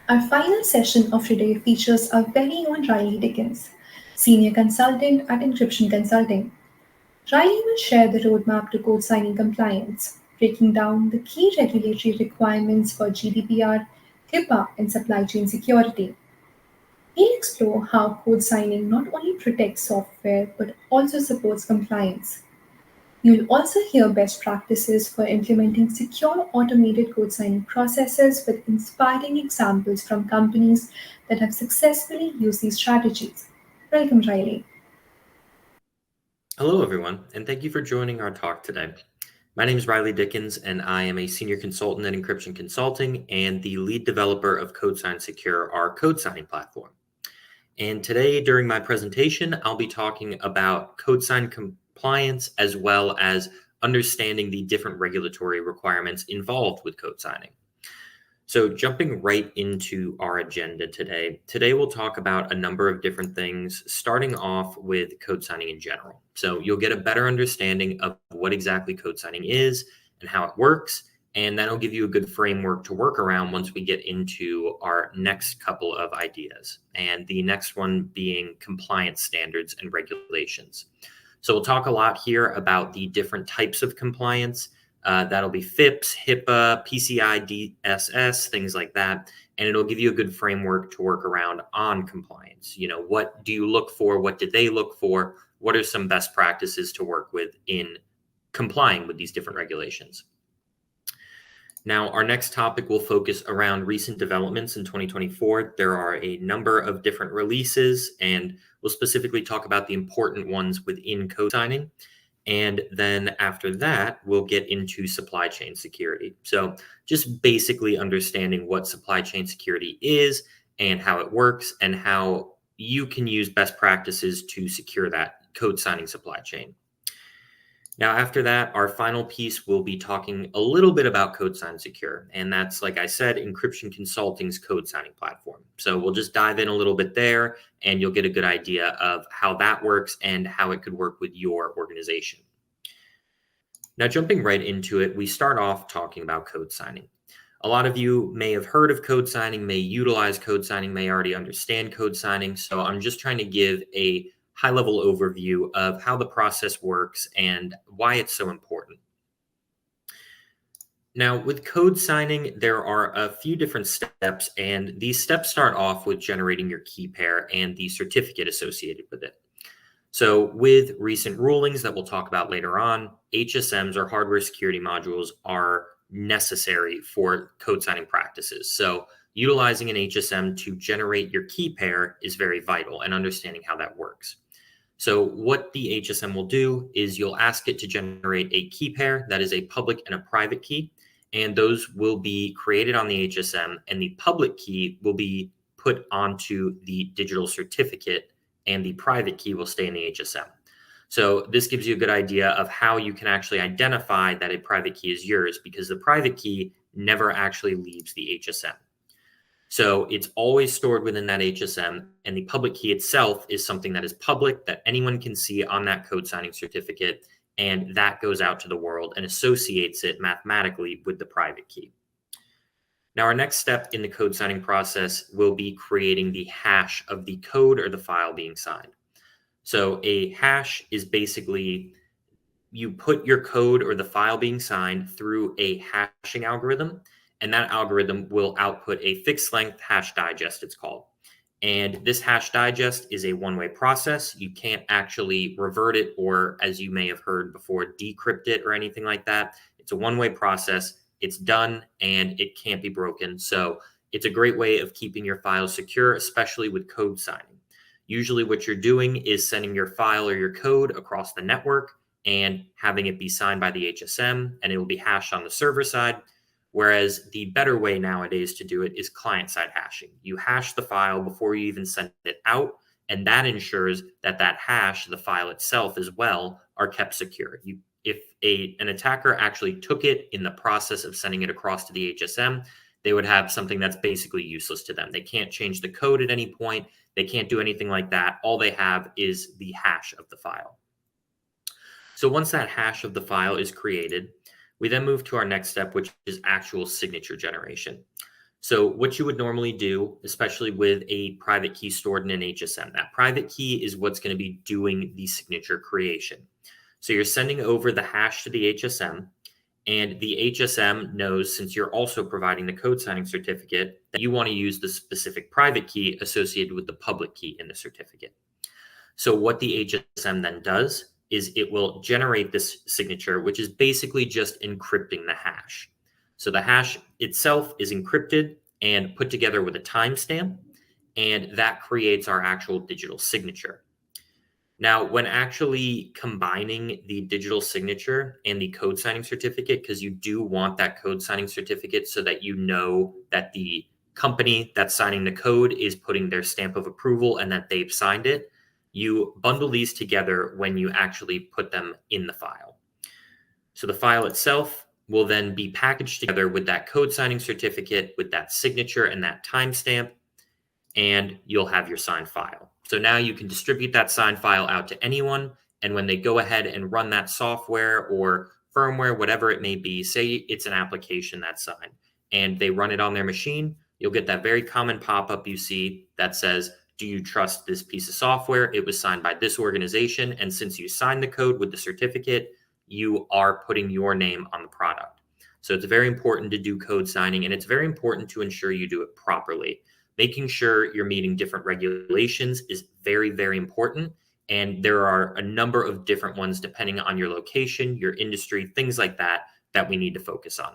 Our final session of today features our very own Riley Dickens, Senior Consultant at Encryption Consulting. Riley will share the roadmap to code signing compliance, breaking down the key regulatory requirements for GDPR, HIPAA, and supply chain security. He'll explore how code signing not only protects software but also supports compliance. You'll also hear best practices for implementing secure automated code signing processes with inspiring examples from companies that have successfully used these strategies. Welcome, Riley. Hello, everyone, and thank you for joining our talk today. My name is Riley Dickens, and I am a senior consultant at Encryption Consulting and the lead developer of CodeSign Secure, our code signing platform. And today, during my presentation, I'll be talking about CodeSign compliance as well as understanding the different regulatory requirements involved with code signing. So jumping right into our agenda today we'll talk about a number of different things, starting off with code signing in general. So you'll get a better understanding of what exactly code signing is and how it works, and that'll give you a good framework to work around once we get into our next couple of ideas, and the next one being compliance standards and regulations. So we'll talk a lot here about the different types of compliance. That'll be FIPS, HIPAA, PCI DSS, things like that. And it'll give you a good framework to work around on compliance. You know, what do you look for? What did they look for? What are some best practices to work with in complying with these different regulations? Now, our next topic will focus around recent developments in 2024. There are a number of different releases, and we'll specifically talk about the important ones within code signing. And then after that, we'll get into supply chain security. So just basically understanding what supply chain security is and how it works and how you can use best practices to secure that code signing supply chain. Now, after that, our final piece will be talking a little bit about CodeSign Secure, and that's, like I said, Encryption Consulting's code signing platform. So we'll just dive in a little bit there, and you'll get a good idea of how that works and how it could work with your organization. Now, jumping right into it, we start off talking about code signing. A lot of you may have heard of code signing, may utilize code signing, may already understand code signing. So I'm just trying to give a high-level overview of how the process works and why it's so important. Now, with code signing, there are a few different steps, and these steps start off with generating your key pair and the certificate associated with it. So with recent rulings that we'll talk about later on, HSMs or hardware security modules are necessary for code signing practices. So utilizing an HSM to generate your key pair is very vital, and understanding how that works. So what the HSM will do is you'll ask it to generate a key pair that is a public and a private key, and those will be created on the HSM, and the public key will be put onto the digital certificate, and the private key will stay in the HSM. So this gives you a good idea of how you can actually identify that a private key is yours, because the private key never actually leaves the HSM. So it's always stored within that HSM, and the public key itself is something that is public, that anyone can see on that code signing certificate, and that goes out to the world and associates it mathematically with the private key. Now, our next step in the code signing process will be creating the hash of the code or the file being signed. So a hash is basically you put your code or the file being signed through a hashing algorithm, and that algorithm will output a fixed length hash digest, it's called. And this hash digest is a one-way process. You can't actually revert it, or, as you may have heard before, decrypt it or anything like that. It's a one-way process. It's done, and it can't be broken. So it's a great way of keeping your files secure, especially with code signing. Usually what you're doing is sending your file or your code across the network and having it be signed by the HSM, and it will be hashed on the server side. Whereas the better way nowadays to do it is client-side hashing. You hash the file before you even send it out, and that ensures that that hash, the file itself as well, are kept secure. If an attacker actually took it in the process of sending it across to the HSM, they would have something that's basically useless to them. They can't change the code at any point. They can't do anything like that. All they have is the hash of the file. So once that hash of the file is created, we then move to our next step, which is actual signature generation. So what you would normally do, especially with a private key stored in an HSM, that private key is what's going to be doing the signature creation. So you're sending over the hash to the HSM, and the HSM knows, since you're also providing the code signing certificate, that you want to use the specific private key associated with the public key in the certificate. So what the HSM then does is it will generate this signature, which is basically just encrypting the hash. So the hash itself is encrypted and put together with a timestamp, and that creates our actual digital signature. Now, when actually combining the digital signature and the code signing certificate, because you do want that code signing certificate so that you know that the company that's signing the code is putting their stamp of approval and that they've signed it, you bundle these together when you actually put them in the file. So the file itself will then be packaged together with that code signing certificate, with that signature and that timestamp, and you'll have your signed file. So now you can distribute that signed file out to anyone, and when they go ahead and run that software or firmware, whatever it may be, say it's an application that's signed, and they run it on their machine, you'll get that very common pop-up you see that says, do you trust this piece of software? It was signed by this organization, and since you signed the code with the certificate, you are putting your name on the product. So it's very important to do code signing, and it's very important to ensure you do it properly. Making sure you're meeting different regulations is very, very important. And there are a number of different ones depending on your location, your industry, things like that, that we need to focus on.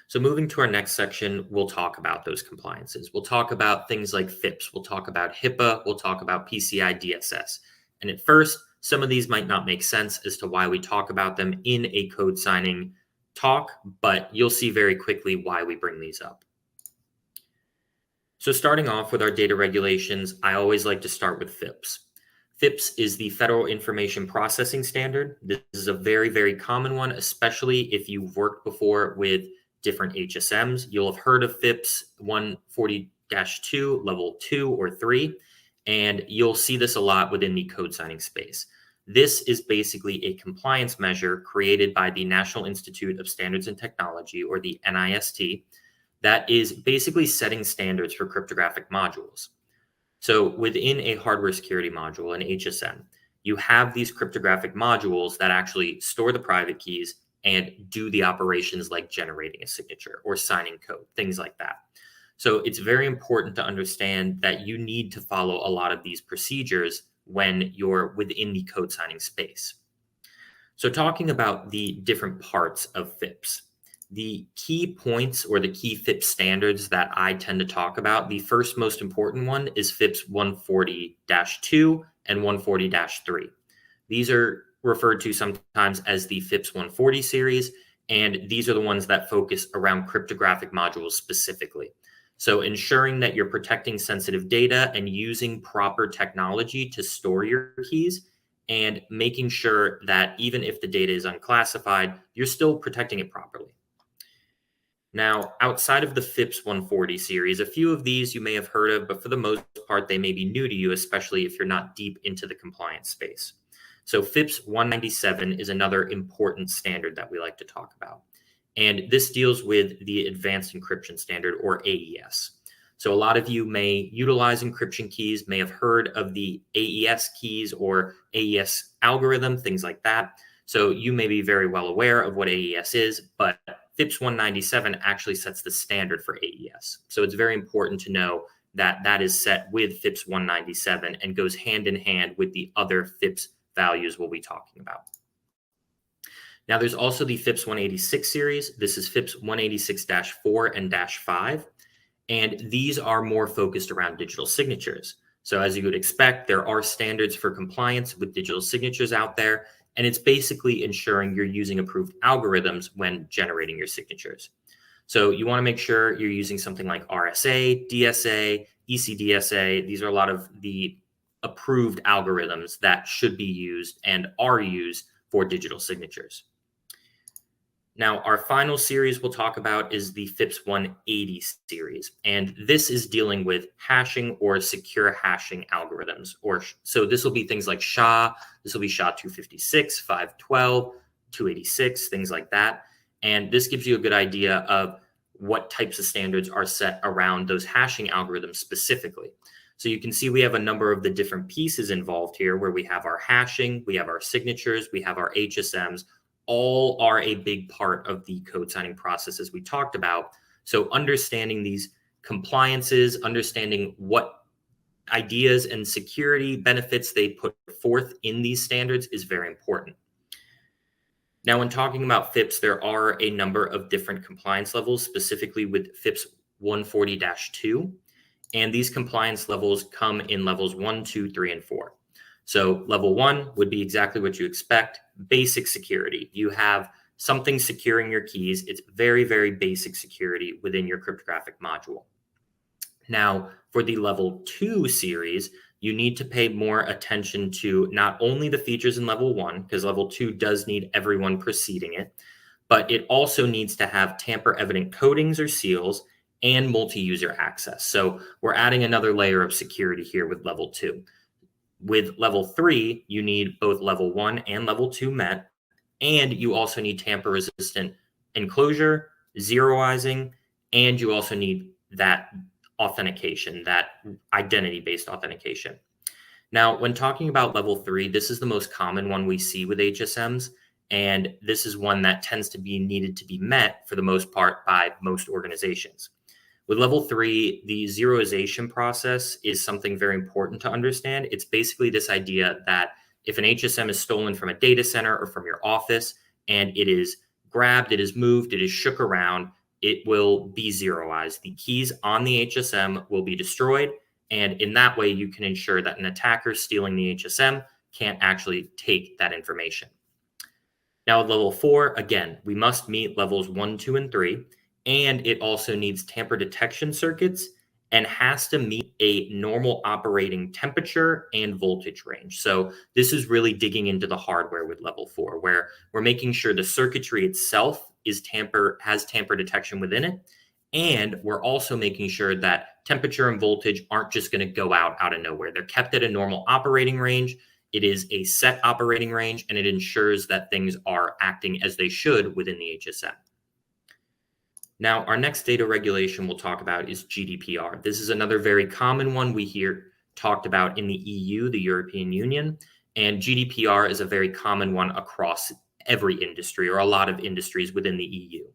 So moving to our next section, we'll talk about those compliances. We'll talk about things like FIPS. We'll talk about HIPAA. We'll talk about PCI DSS. And at first, some of these might not make sense as to why we talk about them in a code signing talk, but you'll see very quickly why we bring these up. So starting off with our data regulations, I always like to start with FIPS. FIPS is the Federal Information Processing Standard. This is a very, very common one, especially if you've worked before with different HSMs. You'll have heard of FIPS 140-2, level 2 or 3, and you'll see this a lot within the code signing space. This is basically a compliance measure created by the National Institute of Standards and Technology, or the NIST, that is basically setting standards for cryptographic modules. So within a hardware security module, an HSM, you have these cryptographic modules that actually store the private keys and do the operations like generating a signature or signing code, things like that. So it's very important to understand that you need to follow a lot of these procedures when you're within the code signing space. So talking about the different parts of FIPS, the key points or the key FIPS standards that I tend to talk about, the first most important one is FIPS 140-2 and 140-3. These are referred to sometimes as the FIPS 140 series, and these are the ones that focus around cryptographic modules specifically. So ensuring that you're protecting sensitive data and using proper technology to store your keys, and making sure that even if the data is unclassified, you're still protecting it properly. Now, outside of the FIPS 140 series, a few of these you may have heard of, but for the most part, they may be new to you, especially if you're not deep into the compliance space. So FIPS 197 is another important standard that we like to talk about. And this deals with the Advanced Encryption Standard, or AES. So a lot of you may utilize encryption keys, may have heard of the AES keys or AES algorithm, things like that. So you may be very well aware of what AES is, but FIPS 197 actually sets the standard for AES. So it's very important to know that that is set with FIPS 197 and goes hand in hand with the other FIPS values we'll be talking about. Now there's also the FIPS 186 series. This is FIPS 186-4 and -5. And these are more focused around digital signatures. So as you would expect, there are standards for compliance with digital signatures out there. And it's basically ensuring you're using approved algorithms when generating your signatures. So you want to make sure you're using something like RSA, DSA, EC-DSA. These are a lot of the approved algorithms that should be used and are used for digital signatures. Now, our final series we'll talk about is the FIPS 180 series, and this is dealing with hashing or secure hashing algorithms. So this will be things like SHA, this will be SHA 256, 512, 286, things like that. And this gives you a good idea of what types of standards are set around those hashing algorithms specifically. So you can see we have a number of the different pieces involved here where we have our hashing, we have our signatures, we have our HSMs, all are a big part of the code signing process as we talked about. So understanding these compliances, understanding what ideas and security benefits they put forth in these standards is very important. Now, when talking about FIPS, there are a number of different compliance levels, specifically with FIPS 140-2. And these compliance levels come in levels 1, 2, 3, and 4. So level 1 would be exactly what you expect, basic security. You have something securing your keys. It's very, very basic security within your cryptographic module. Now, for the level 2 series, you need to pay more attention to not only the features in level 1, because level 2 does need everyone preceding it, but it also needs to have tamper-evident codings or seals and multi-user access. So we're adding another layer of security here with level 2. With level 3, you need both level 1 and level 2 met, and you also need tamper-resistant enclosure, zeroizing, and you also need that authentication, that identity-based authentication. Now, when talking about level 3, this is the most common one we see with HSMs, and this is one that tends to be needed to be met for the most part by most organizations. With level 3, the zeroization process is something very important to understand. It's basically this idea that if an HSM is stolen from a data center or from your office and it is grabbed, it is moved, it is shook around, it will be zeroized. The keys on the HSM will be destroyed, and in that way you can ensure that an attacker stealing the HSM can't actually take that information. Now, at level 4, again, we must meet levels 1, 2, and 3. And it also needs tamper detection circuits and has to meet a normal operating temperature and voltage range. So this is really digging into the hardware with level 4, where we're making sure the circuitry itself has tamper detection within it. And we're also making sure that temperature and voltage aren't just going to go out of nowhere. They're kept at a normal operating range. It is a set operating range, and it ensures that things are acting as they should within the HSM. Now, our next data regulation we'll talk about is GDPR. This is another very common one we hear talked about in the EU, the European Union, and GDPR is a very common one across every industry or a lot of industries within the EU.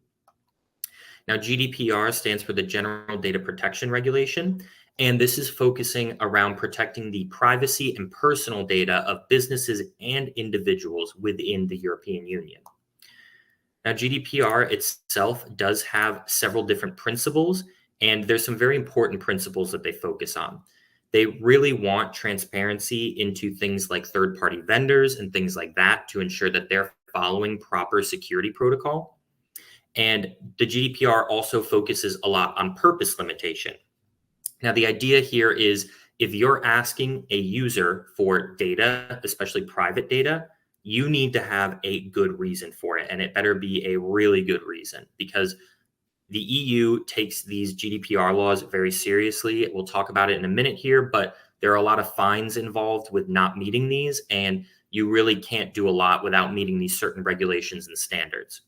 Now, GDPR stands for the General Data Protection Regulation, and this is focusing around protecting the privacy and personal data of businesses and individuals within the European Union. Now, GDPR itself does have several different principles, and there's some very important principles that they focus on. They really want transparency into things like third-party vendors and things like that to ensure that they're following proper security protocol. And the GDPR also focuses a lot on purpose limitation. Now, the idea here is if you're asking a user for data, especially private data, you need to have a good reason for it, and it better be a really good reason, because the EU takes these GDPR laws very seriously. We'll talk about it in a minute here, but there are a lot of fines involved with not meeting these, and you really can't do a lot without meeting these certain regulations and standards.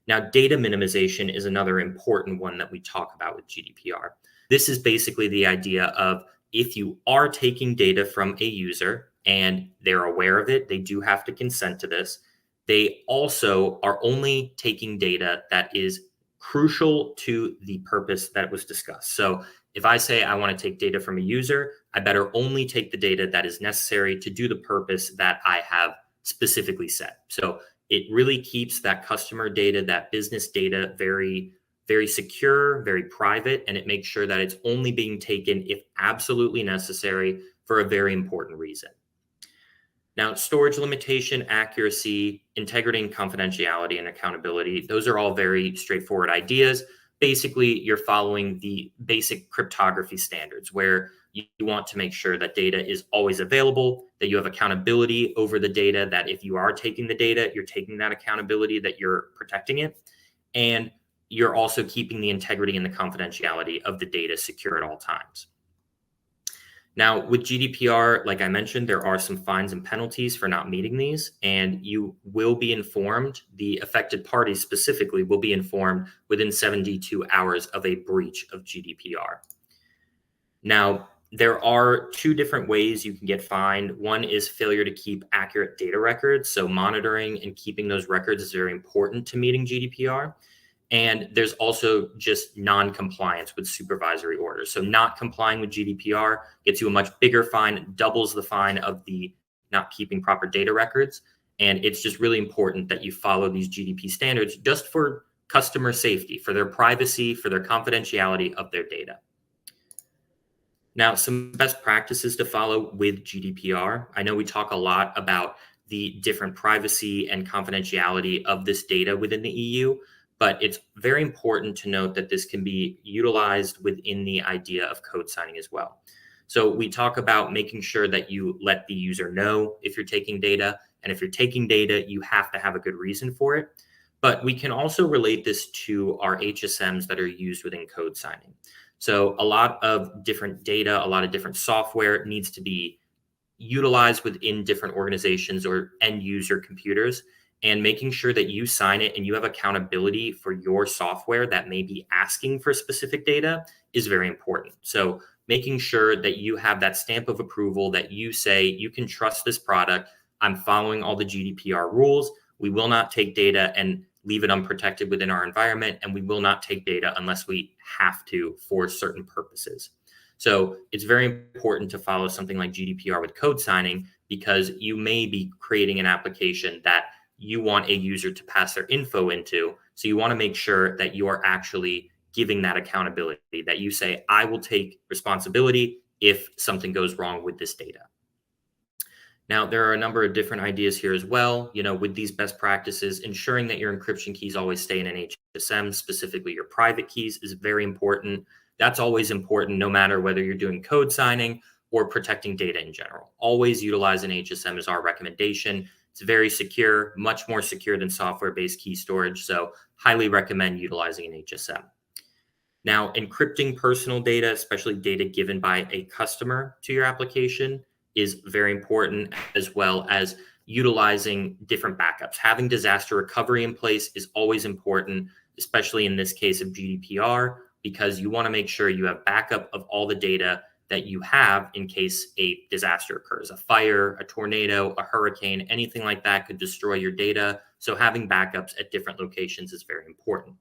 Now, data minimization is another important one that we talk about with GDPR. This is basically the idea of if you are taking data from a user and they're aware of it, they do have to consent to this. They also are only taking data that is crucial to the purpose that was discussed. So if I say I want to take data from a user, I better only take the data that is necessary to do the purpose that I have specifically set. So it really keeps that customer data, that business data very, very secure, very private, and it makes sure that it's only being taken if absolutely necessary for a very important reason. Now, storage limitation, accuracy, integrity and confidentiality, and accountability, those are all very straightforward ideas. Basically, you're following the basic cryptography standards where you want to make sure that data is always available, that you have accountability over the data, that if you are taking the data, you're taking that accountability, that you're protecting it, and you're also keeping the integrity and the confidentiality of the data secure at all times. Now, with GDPR, like I mentioned, there are some fines and penalties for not meeting these, and you will be informed, the affected parties specifically will be informed within 72 hours of a breach of GDPR. Now, there are two different ways you can get fined. One is failure to keep accurate data records. So monitoring and keeping those records is very important to meeting GDPR. And there's also just non-compliance with supervisory orders. So not complying with GDPR gets you a much bigger fine, doubles the fine of the not keeping proper data records. And it's just really important that you follow these GDP standards just for customer safety, for their privacy, for their confidentiality of their data. Now, some best practices to follow with GDPR. I know we talk a lot about the different privacy and confidentiality of this data within the EU, but it's very important to note that this can be utilized within the idea of code signing as well. So we talk about making sure that you let the user know if you're taking data, and if you're taking data, you have to have a good reason for it. But we can also relate this to our HSMs that are used within code signing. So a lot of different data, a lot of different software needs to be utilized within different organizations or end user computers, and making sure that you sign it and you have accountability for your software that may be asking for specific data is very important. So making sure that you have that stamp of approval that you say you can trust this product. I'm following all the GDPR rules. We will not take data and leave it unprotected within our environment, and we will not take data unless we have to for certain purposes. So it's very important to follow something like GDPR with code signing, because you may be creating an application that you want a user to pass their info into. So you want to make sure that you are actually giving that accountability, that you say, I will take responsibility if something goes wrong with this data. Now, there are a number of different ideas here as well. With these best practices, ensuring that your encryption keys always stay in an HSM, specifically your private keys, is very important. That's always important, no matter whether you're doing code signing or protecting data in general. Always utilize an HSM is our recommendation. It's very secure, much more secure than software-based key storage. So highly recommend utilizing an HSM. Now, encrypting personal data, especially data given by a customer to your application, is very important, as well as utilizing different backups. Having disaster recovery in place is always important, especially in this case of GDPR, because you want to make sure you have backup of all the data that you have in case a disaster occurs. A fire, a tornado, a hurricane, anything like that could destroy your data. So having backups at different locations is very important.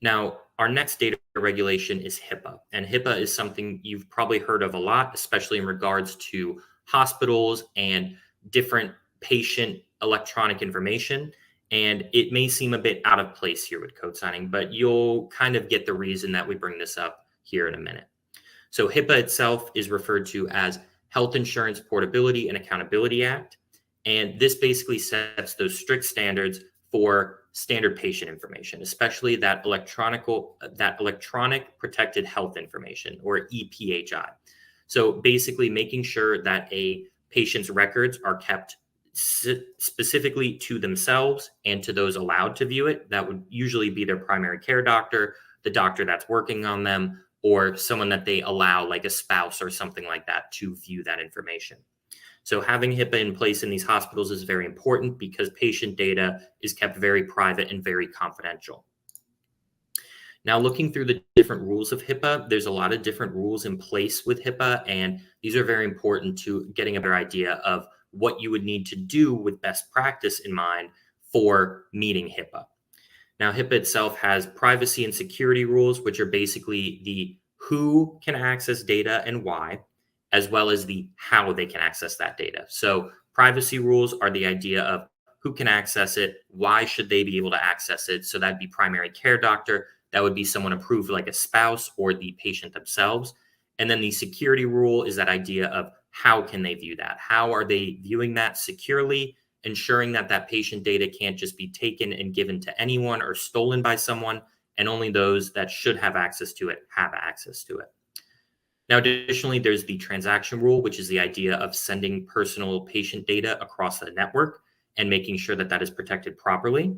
Now, our next data regulation is HIPAA. And HIPAA is something you've probably heard of a lot, especially in regards to hospitals and different patient electronic information. And it may seem a bit out of place here with code signing, but you'll kind of get the reason that we bring this up here in a minute. So HIPAA itself is referred to as Health Insurance Portability and Accountability Act. And this basically sets those strict standards for standard patient information, especially that electronic protected health information, or EPHI. So basically making sure that a patient's records are kept specifically to themselves and to those allowed to view it. That would usually be their primary care doctor, the doctor that's working on them, or someone that they allow, like a spouse or something like that, to view that information. So having HIPAA in place in these hospitals is very important, because patient data is kept very private and very confidential. Now, looking through the different rules of HIPAA, there's a lot of different rules in place with HIPAA, and these are very important to getting a better idea of what you would need to do with best practice in mind for meeting HIPAA. Now, HIPAA itself has privacy and security rules, which are basically the who can access data and why, as well as the how they can access that data. So privacy rules are the idea of who can access it, why should they be able to access it. So that'd be primary care doctor. That would be someone approved, like a spouse or the patient themselves. And then the security rule is that idea of how can they view that? How are they viewing that securely, ensuring that that patient data can't just be taken and given to anyone or stolen by someone, and only those that should have access to it have access to it. Now, additionally, there's the transaction rule, which is the idea of sending personal patient data across the network and making sure that that is protected properly.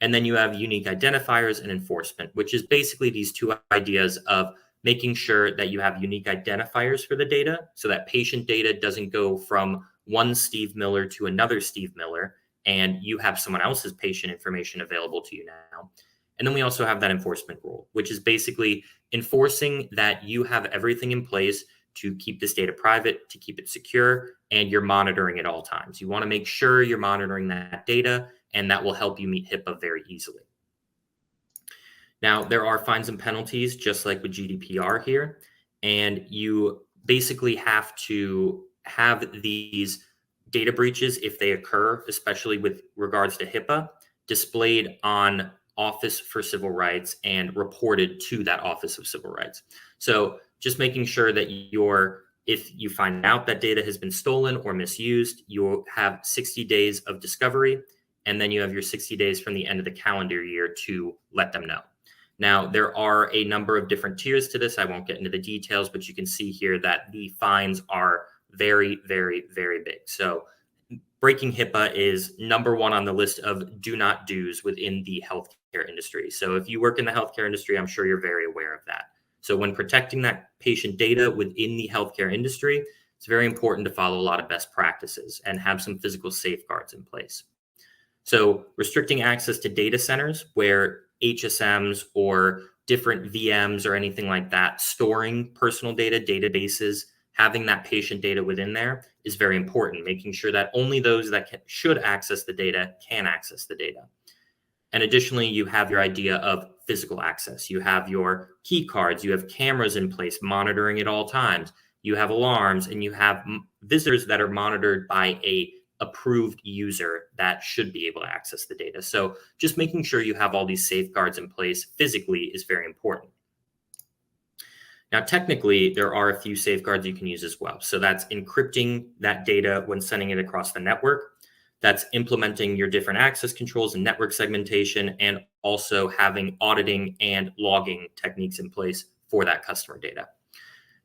And then you have unique identifiers and enforcement, which is basically these two ideas of making sure that you have unique identifiers for the data so that patient data doesn't go from one Steve Miller to another Steve Miller, and you have someone else's patient information available to you now. And then we also have that enforcement rule, which is basically enforcing that you have everything in place to keep this data private, to keep it secure, and you're monitoring at all times. You want to make sure you're monitoring that data, and that will help you meet HIPAA very easily. Now, there are fines and penalties, just like with GDPR here, and you basically have to have these data breaches, if they occur, especially with regards to HIPAA, displayed on Office for Civil Rights and reported to that Office of Civil Rights. So just making sure that if you find out that data has been stolen or misused, you'll have 60 days of discovery, and then you have your 60 days from the end of the calendar year to let them know. Now, there are a number of different tiers to this. I won't get into the details, but you can see here that the fines are very, very, very big. So breaking HIPAA is number one on the list of do not do's within the healthcare industry. So if you work in the healthcare industry, I'm sure you're very aware of that. So when protecting that patient data within the healthcare industry, it's very important to follow a lot of best practices and have some physical safeguards in place. So restricting access to data centers where HSMs or different VMs or anything like that, storing personal data, databases, having that patient data within there is very important, making sure that only those that should access the data can access the data. And additionally, you have your idea of physical access. You have your key cards, you have cameras in place monitoring at all times. You have alarms, and you have visitors that are monitored by a approved user that should be able to access the data. So just making sure you have all these safeguards in place physically is very important. Now, technically, there are a few safeguards you can use as well. So that's encrypting that data when sending it across the network. That's implementing your different access controls and network segmentation, and also having auditing and logging techniques in place for that customer data.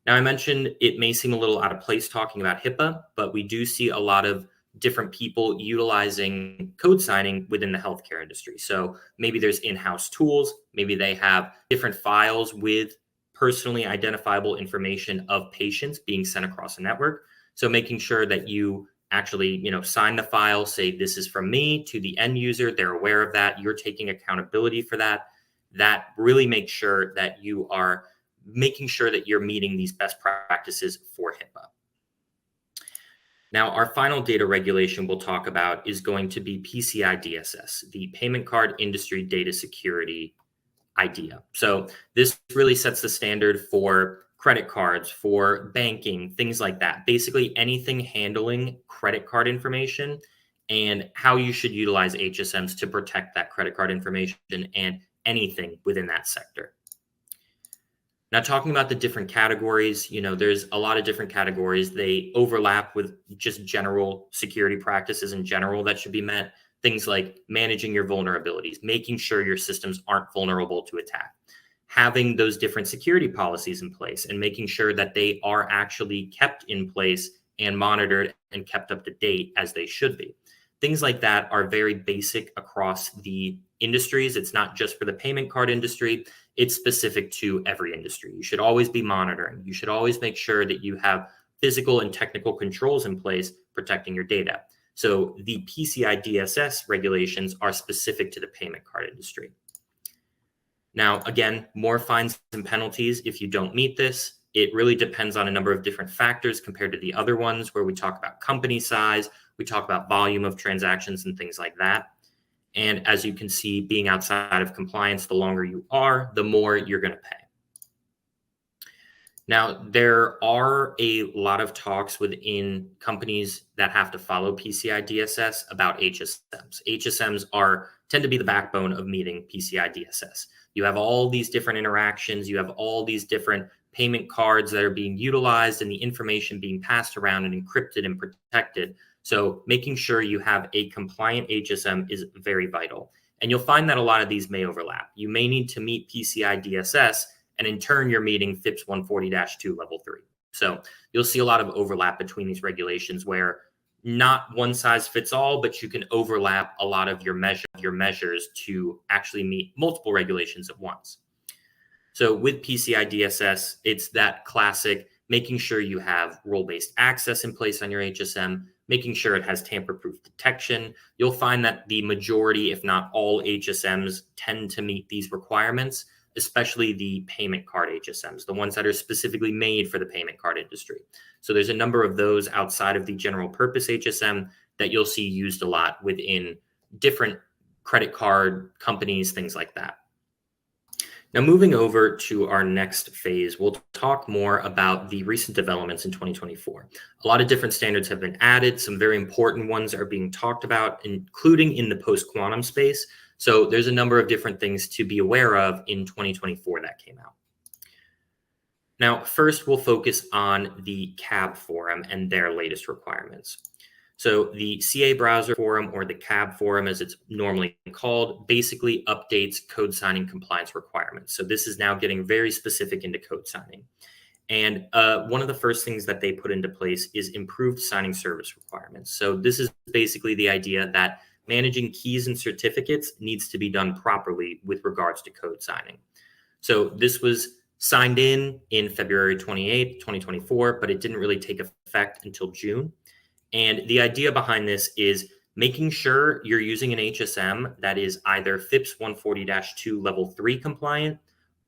Now, I mentioned it may seem a little out of place talking about HIPAA, but we do see a lot of different people utilizing code signing within the healthcare industry. So maybe there's in-house tools, maybe they have different files with personally identifiable information of patients being sent across a network. So making sure that you actually, sign the file, say this is from me to the end user, they're aware of that, you're taking accountability for that. That really makes sure that you are making sure that you're meeting these best practices for HIPAA. Now, our final data regulation we'll talk about is going to be PCI DSS, the Payment Card Industry Data Security idea. So this really sets the standard for credit cards, for banking, things like that. Basically anything handling credit card information and how you should utilize HSMs to protect that credit card information and anything within that sector. Now, talking about the different categories, there's a lot of different categories. They overlap with just general security practices in general that should be met. Things like managing your vulnerabilities, making sure your systems aren't vulnerable to attack, having those different security policies in place and making sure that they are actually kept in place and monitored and kept up to date as they should be. Things like that are very basic across the industries. It's not just for the payment card industry. It's specific to every industry. You should always be monitoring. You should always make sure that you have physical and technical controls in place protecting your data. So the PCI DSS regulations are specific to the payment card industry. Now, again, more fines and penalties if you don't meet this. It really depends on a number of different factors compared to the other ones where we talk about company size, we talk about volume of transactions and things like that. And as you can see, being outside of compliance, the longer you are, the more you're going to pay. Now, there are a lot of talks within companies that have to follow PCI DSS about HSMs. HSMs tend to be the backbone of meeting PCI DSS. You have all these different interactions. You have all these different payment cards that are being utilized and the information being passed around and encrypted and protected. So making sure you have a compliant HSM is very vital. And you'll find that a lot of these may overlap. You may need to meet PCI DSS, and in turn, you're meeting FIPS 140-2 level 3. So you'll see a lot of overlap between these regulations where not one size fits all, but you can overlap a lot of your measures to actually meet multiple regulations at once. So with PCI DSS, it's that classic making sure you have role-based access in place on your HSM, making sure it has tamper-proof detection. You'll find that the majority, if not all HSMs, tend to meet these requirements, especially the payment card HSMs, the ones that are specifically made for the payment card industry. So there's a number of those outside of the general purpose HSM that you'll see used a lot within different credit card companies, things like that. Now, moving over to our next phase, we'll talk more about the recent developments in 2024. A lot of different standards have been added. Some very important ones are being talked about, including in the post-quantum space. So there's a number of different things to be aware of in 2024 that came out. Now, first, we'll focus on the CAB forum and their latest requirements. So the CA Browser Forum, or the CAB Forum as it's normally called, basically updates code signing compliance requirements. So this is now getting very specific into code signing. And one of the first things that they put into place is improved signing service requirements. So this is basically the idea that managing keys and certificates needs to be done properly with regards to code signing. So this was signed in February 28th, 2024, but it didn't really take effect until June. And the idea behind this is making sure you're using an HSM that is either FIPS 140-2 level 3 compliant,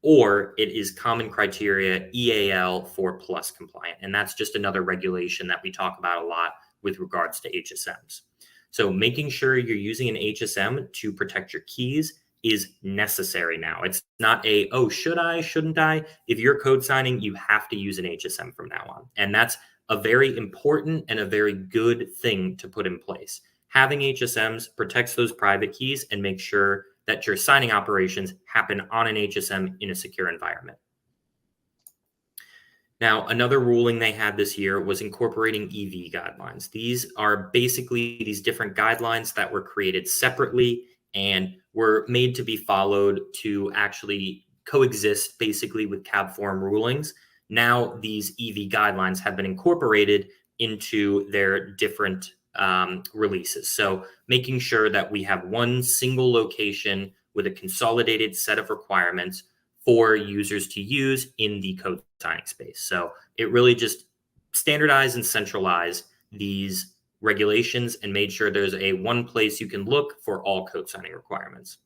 or it is common criteria EAL 4+ compliant. And that's just another regulation that we talk about a lot with regards to HSMs. So making sure you're using an HSM to protect your keys is necessary now. It's not a, oh, should I, shouldn't I? If you're code signing, you have to use an HSM from now on. And that's a very important and a very good thing to put in place. Having HSMs protects those private keys and makes sure that your signing operations happen on an HSM in a secure environment. Now, another ruling they had this year was incorporating EV guidelines. These are basically these different guidelines that were created separately and were made to be followed to actually coexist basically with CAB forum rulings. Now these EV guidelines have been incorporated into their different releases. So making sure that we have one single location with a consolidated set of requirements for users to use in the code signing space. So it really just standardized and centralized these regulations and made sure there's a one place you can look for all code signing requirements.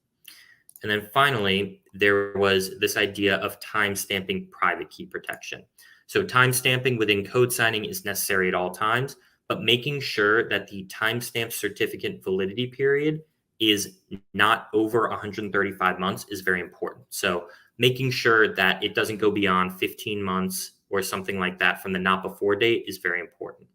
And then finally, there was this idea of timestamping private key protection. So timestamping within code signing is necessary at all times, but making sure that the timestamp certificate validity period is not over 135 months is very important. So making sure that it doesn't go beyond 15 months or something like that from the not before date is very important.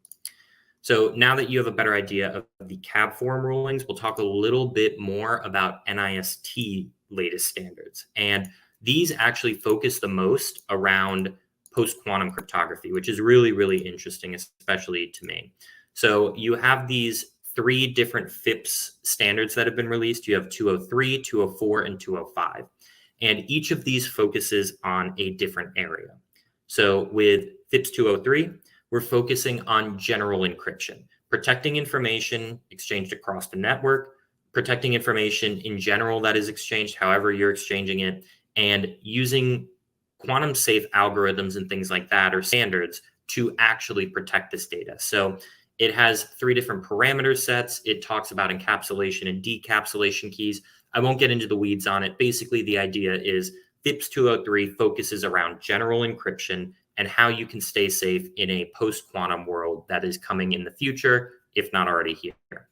So now that you have a better idea of the CAB forum rulings, we'll talk a little bit more about NIST latest standards. And these actually focus the most around post-quantum cryptography, which is really, really interesting, especially to me. So you have these 3 different FIPS standards that have been released. You have 203, 204, and 205. And each of these focuses on a different area. So with FIPS 203, we're focusing on general encryption, protecting information exchanged across the network, protecting information in general that is exchanged, however you're exchanging it, and using quantum safe algorithms and things like that, or standards, to actually protect this data. So it has 3 different parameter sets. It talks about encapsulation and decapsulation keys. I won't get into the weeds on it. Basically, the idea is FIPS 203 focuses around general encryption and how you can stay safe in a post-quantum world that is coming in the future, if not already here.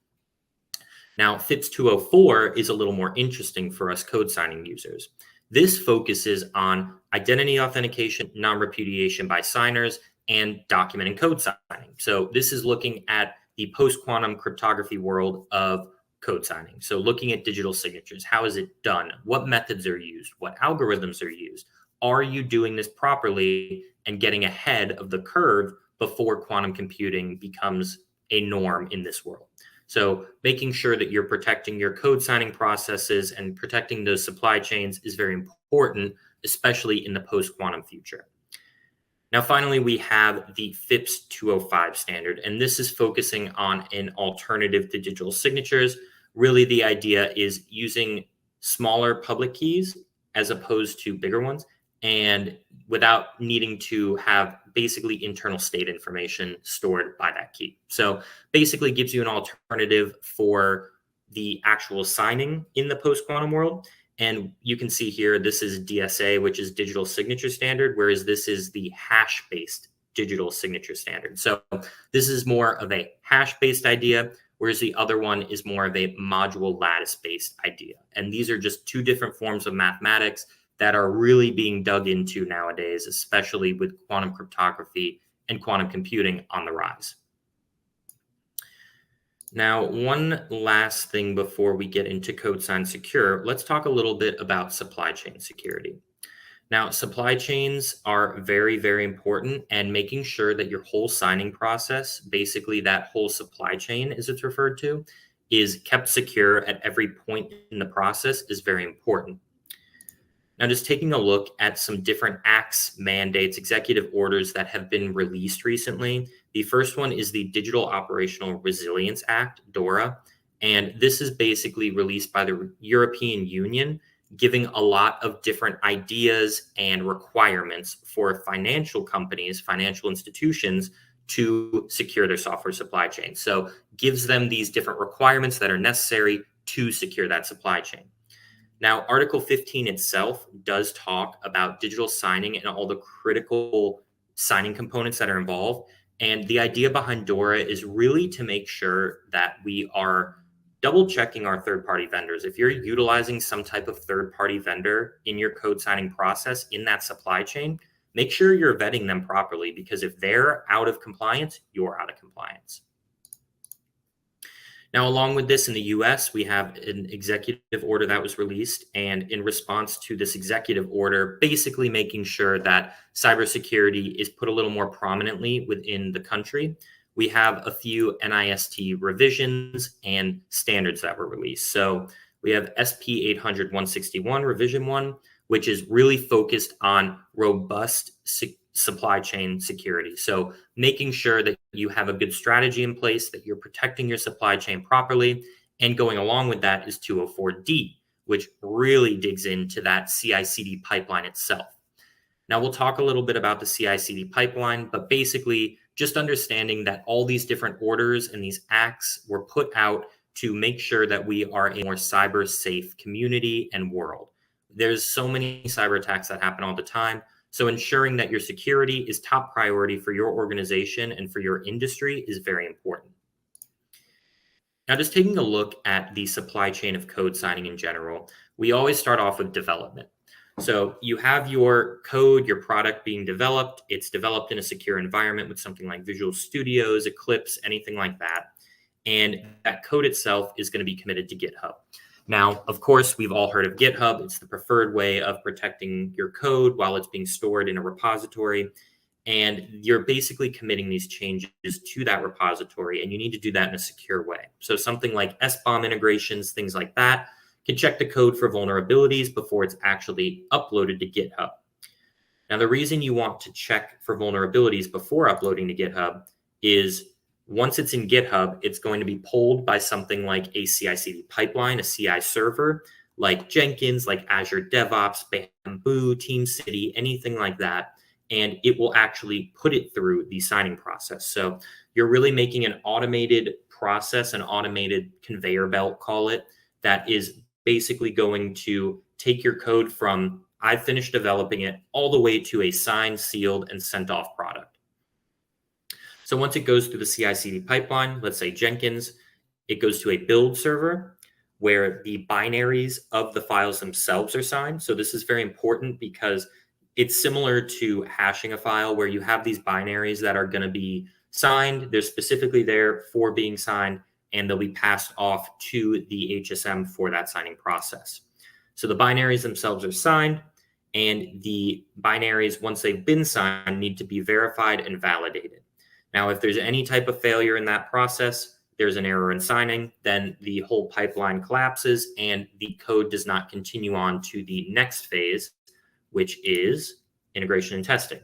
Now, FIPS 204 is a little more interesting for us code signing users. This focuses on identity authentication, non-repudiation by signers, and document and code signing. So this is looking at the post-quantum cryptography world of code signing. So looking at digital signatures, how is it done? What methods are used? What algorithms are used? Are you doing this properly and getting ahead of the curve before quantum computing becomes a norm in this world? So making sure that you're protecting your code signing processes and protecting those supply chains is very important, especially in the post-quantum future. Now, finally, we have the FIPS 205 standard, and this is focusing on an alternative to digital signatures. Really, the idea is using smaller public keys as opposed to bigger ones, and without needing to have basically internal state information stored by that key. So basically gives you an alternative for the actual signing in the post-quantum world. And you can see here, this is DSA, which is digital signature standard, whereas this is the hash-based digital signature standard. So this is more of a hash-based idea, whereas the other one is more of a module lattice-based idea. And these are just two different forms of mathematics that are really being dug into nowadays, especially with quantum cryptography and quantum computing on the rise. Now, one last thing before we get into CodeSign Secure, let's talk a little bit about supply chain security. Now, supply chains are very, very important, and making sure that your whole signing process, basically that whole supply chain as it's referred to, is kept secure at every point in the process is very important. Now, just taking a look at some different acts, mandates, executive orders that have been released recently. The first one is the Digital Operational Resilience Act, DORA, and this is basically released by the European Union, giving a lot of different ideas and requirements for financial companies, financial institutions to secure their software supply chain. So gives them these different requirements that are necessary to secure that supply chain. Now, Article 15 itself does talk about digital signing and all the critical signing components that are involved. And the idea behind DORA is really to make sure that we are double checking our third-party vendors. If you're utilizing some type of third-party vendor in your code signing process in that supply chain, make sure you're vetting them properly, because if they're out of compliance, you're out of compliance. Now, along with this in the US, we have an executive order that was released, and in response to this executive order, basically making sure that cybersecurity is put a little more prominently within the country, we have a few NIST revisions and standards that were released. So we have SP 800-161 revision 1, which is really focused on robust supply chain security. So making sure that you have a good strategy in place, that you're protecting your supply chain properly. And going along with that is 204D, which really digs into that CI/CD pipeline itself. Now, we'll talk a little bit about the CI/CD pipeline, but basically just understanding that all these different orders and these acts were put out to make sure that we are a more cyber safe community and world. There's so many cyber attacks that happen all the time. So ensuring that your security is top priority for your organization and for your industry is very important. Now, just taking a look at the supply chain of code signing in general, we always start off with development. So you have your code, your product being developed. It's developed in a secure environment with something like Visual Studios, Eclipse, anything like that. And that code itself is going to be committed to GitHub. Now, of course, we've all heard of GitHub. It's the preferred way of protecting your code while it's being stored in a repository. And you're basically committing these changes to that repository, and you need to do that in a secure way. So something like SBOM integrations, things like that, can check the code for vulnerabilities before it's actually uploaded to GitHub. Now, the reason you want to check for vulnerabilities before uploading to GitHub is once it's in GitHub, it's going to be pulled by something like a CI/CD pipeline, a CI server, like Jenkins, like Azure DevOps, Bamboo, TeamCity, anything like that. And it will actually put it through the signing process. So you're really making an automated process, an automated conveyor belt, call it, that is basically going to take your code from I've finished developing it all the way to a signed, sealed, and sent off product. So once it goes through the CI/CD pipeline, let's say Jenkins, it goes to a build server where the binaries of the files themselves are signed. So this is very important because it's similar to hashing a file where you have these binaries that are going to be signed. They're specifically there for being signed, and they'll be passed off to the HSM for that signing process. So the binaries themselves are signed, and the binaries, once they've been signed, need to be verified and validated. Now, if there's any type of failure in that process, there's an error in signing, then the whole pipeline collapses and the code does not continue on to the next phase, which is integration and testing.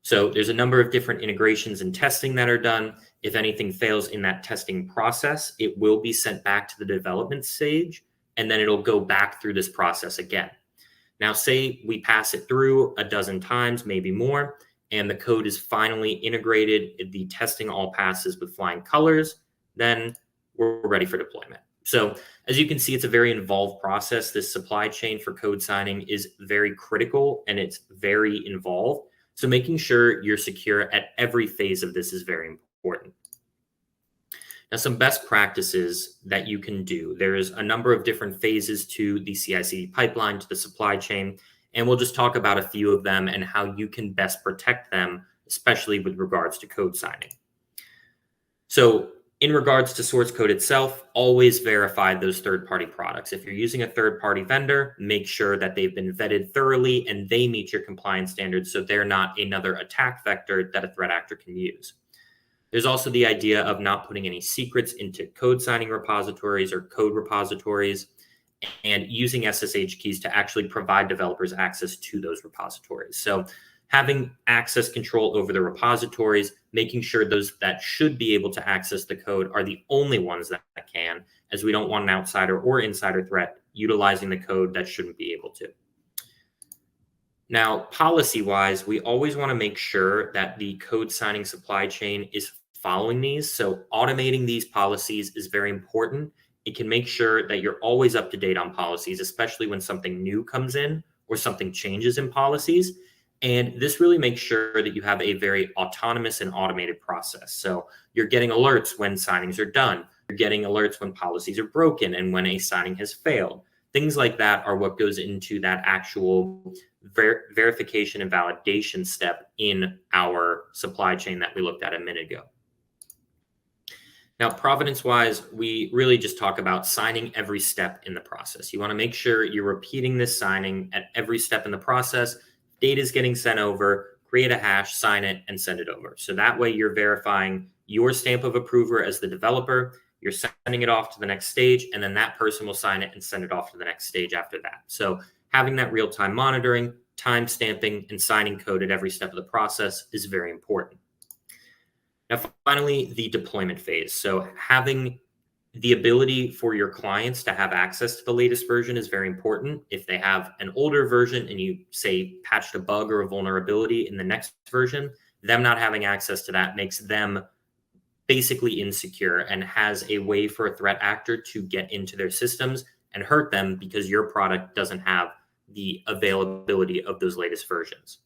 So there's a number of different integrations and testing that are done. If anything fails in that testing process, it will be sent back to the development stage, and then it'll go back through this process again. Now, say we pass it through a dozen times, maybe more, and the code is finally integrated, the testing all passes with flying colors, then we're ready for deployment. So as you can see, it's a very involved process. This supply chain for code signing is very critical and it's very involved. So making sure you're secure at every phase of this is very important. Now, some best practices that you can do. There's a number of different phases to the CI/CD pipeline, to the supply chain, and we'll just talk about a few of them and how you can best protect them, especially with regards to code signing. So in regards to source code itself, always verify those third-party products. If you're using a third-party vendor, make sure that they've been vetted thoroughly and they meet your compliance standards so they're not another attack vector that a threat actor can use. There's also the idea of not putting any secrets into code signing repositories or code repositories and using SSH keys to actually provide developers access to those repositories. So having access control over the repositories, making sure those that should be able to access the code are the only ones that can, as we don't want an outsider or insider threat utilizing the code that shouldn't be able to. Now, policy-wise, we always want to make sure that the code signing supply chain is following these. So automating these policies is very important. It can make sure that you're always up to date on policies, especially when something new comes in or something changes in policies. And this really makes sure that you have a very autonomous and automated process. So you're getting alerts when signings are done. You're getting alerts when policies are broken and when a signing has failed. Things like that are what goes into that actual verification and validation step in our supply chain that we looked at a minute ago. Now, provenance-wise, we really just talk about signing every step in the process. You want to make sure you're repeating this signing at every step in the process. Data is getting sent over, create a hash, sign it, and send it over. So that way you're verifying your stamp of approver as the developer, you're sending it off to the next stage, and then that person will sign it and send it off to the next stage after that. So having that real-time monitoring, time stamping, and signing code at every step of the process is very important. Now, finally, the deployment phase. So having the ability for your clients to have access to the latest version is very important. If they have an older version and you say patched a bug or a vulnerability in the next version, them not having access to that makes them basically insecure and has a way for a threat actor to get into their systems and hurt them because your product doesn't have the availability of those latest versions.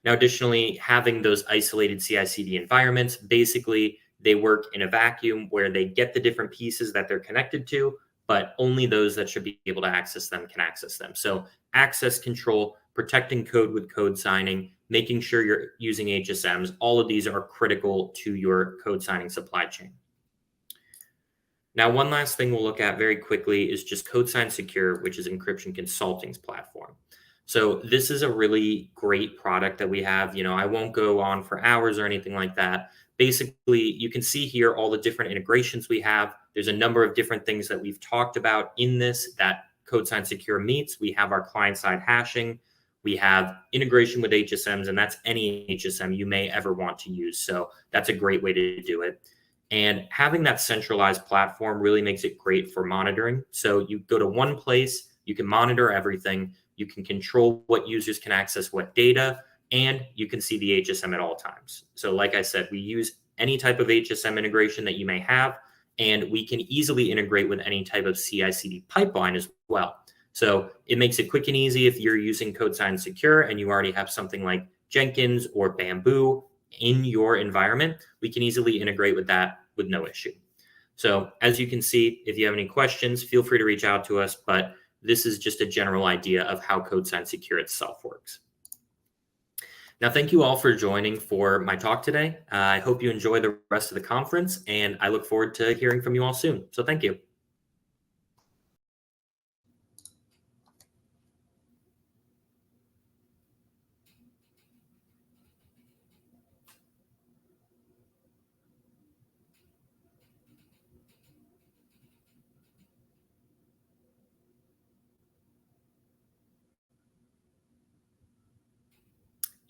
Now, additionally, having those isolated CI/CD environments, basically they work in a vacuum where they get the different pieces that they're connected to, but only those that should be able to access them can access them. So access control, protecting code with code signing, making sure you're using HSMs, all of these are critical to your code signing supply chain. Now, one last thing we'll look at very quickly is just CodeSign Secure, which is Encryption Consulting's platform. So this is a really great product that we have. I won't go on for hours or anything like that. Basically, you can see here all the different integrations we have. There's a number of different things that we've talked about in this that CodeSign Secure meets. We have our client-side hashing. We have integration with HSMs, and that's any HSM you may ever want to use. So that's a great way to do it. And having that centralized platform really makes it great for monitoring. So you go to one place, you can monitor everything. You can control what users can access what data, and you can see the HSM at all times. So like I said, we use any type of HSM integration that you may have, and we can easily integrate with any type of CI/CD pipeline as well. So it makes it quick and easy if you're using CodeSign Secure and you already have something like Jenkins or Bamboo in your environment, we can easily integrate with that with no issue. So as you can see, if you have any questions, feel free to reach out to us, but this is just a general idea of how CodeSign Secure itself works. Now, thank you all for joining for my talk today. I hope you enjoy the rest of the conference, and I look forward to hearing from you all soon. So thank you.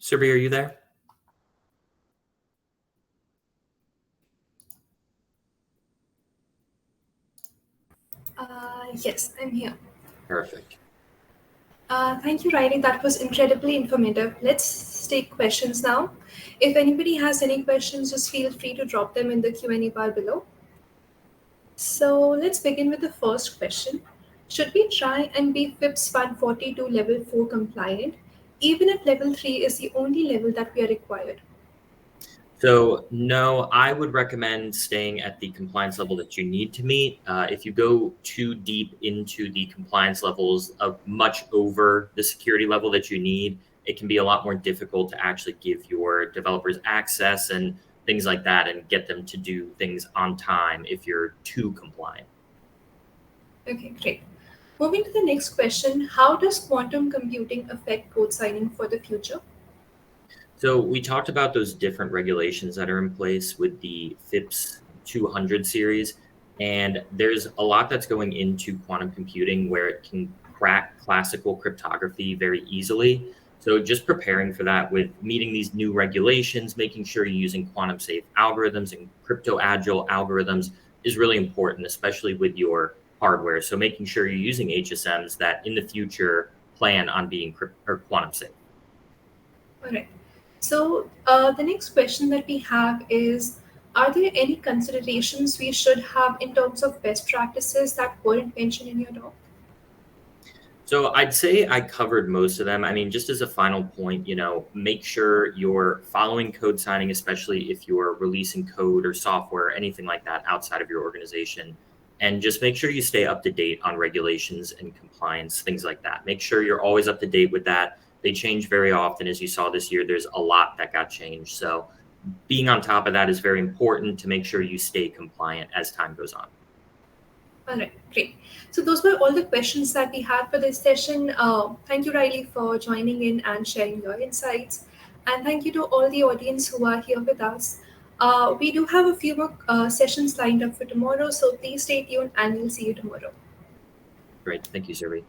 Survey, are you there? Yes, I'm here. Perfect. Thank you, Riley. That was incredibly informative. Let's take questions now. If anybody has any questions, just feel free to drop them in the Q&A bar below. So let's begin with the first question. Should we try and be FIPS 142 level 4 compliant, even if level 3 is the only level that we are required? So, no, I would recommend staying at the compliance level that you need to meet. If you go too deep into the compliance levels of much over the security level that you need, it can be a lot more difficult to actually give your developers access and things like that and get them to do things on time if you're too compliant. Okay, great. Moving to the next question, how does quantum computing affect code signing for the future? So we talked about those different regulations that are in place with the FIPS 200 series, and there's a lot that's going into quantum computing where it can crack classical cryptography very easily. So just preparing for that with meeting these new regulations, making sure you're using quantum safe algorithms and crypto agile algorithms is really important, especially with your hardware. So making sure you're using HSMs that in the future plan on being quantum safe. All right. So the next question that we have is, are there any considerations we should have in terms of best practices that weren't mentioned in your talk? So I'd say I covered most of them. I mean, just as a final point, make sure you're following code signing, especially if you're releasing code or software or anything like that outside of your organization. And just make sure you stay up to date on regulations and compliance, things like that. Make sure you're always up to date with that. They change very often. As you saw this year, there's a lot that got changed. So being on top of that is very important to make sure you stay compliant as time goes on. All right, great. So those were all the questions that we had for this session. Thank you, Riley, for joining in and sharing your insights. And thank you to all the audience who are here with us. We do have a few more sessions lined up for tomorrow, so please stay tuned and we'll see you tomorrow. Great. Thank you, Survey.